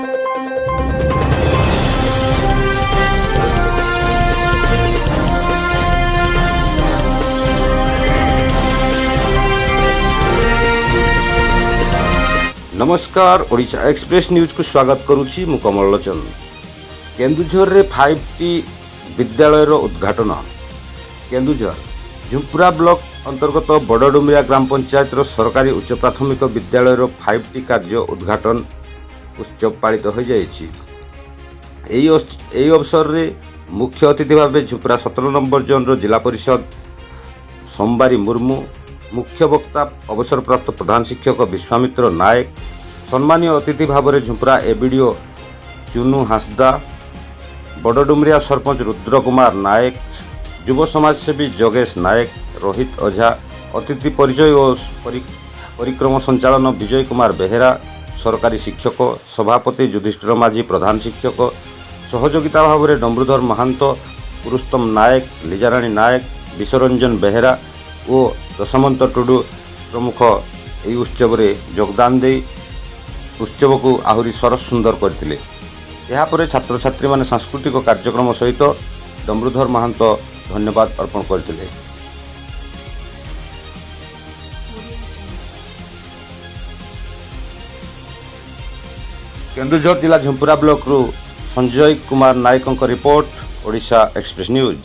नमस्कार Odisha express news को स्वागत करुछि मु कमल लोचन। केन्दुझर रे 5T विद्यालय उद्घाटन। केन्दुझर झुंपुरा ब्लॉक अंतर्गत बड़डुमरिया ग्राम पंचायत सरकारी उच्च प्राथमिक विद्यालय 5T कार्य उद्घाटन उत्सव पालित हो जाइछि। एही अवसर रे मुख्य अतिथि भाव झुंपुरा 17 नंबर जोन जिला परिषद सोमवारी मुर्मू, मुख्य वक्ता अवसरप्राप्त प्रधान शिक्षक विश्वामित्र नायक, सम्मानीय अतिथि भाव में झुंपुरा एबीडीओ चुनू हांसदा, बड़डुमरिया सरपंच रुद्र कुमार नायक, युव समाजसेवी जगेश नायक, रोहित ओझा, अतिथि परिचय और परिक्रम संचालन विजय कुमार बेहेरा, सरकारी शिक्षक सभापति युधिष्ठिर माझी, प्रधान शिक्षक सहयोगिता भाव में डम्बरुधर महांत, पुरुषोत्तम नायक, लीजाराणी नायक, विश्वरंजन बेहेरा और दशमंत टुडू प्रमुख यह उत्सव में योगदान दे उत्सव को आहरी सरस सुंदर करते। यापर छात्र छात्री माने सांस्कृतिक कार्यक्रम सहित डम्बरुधर महांत धन्यवाद अर्पण करते। केन्दुझर जिला झुंपुरा ब्लॉक रु Sanjay Kumar Nayak report, Odisha express news.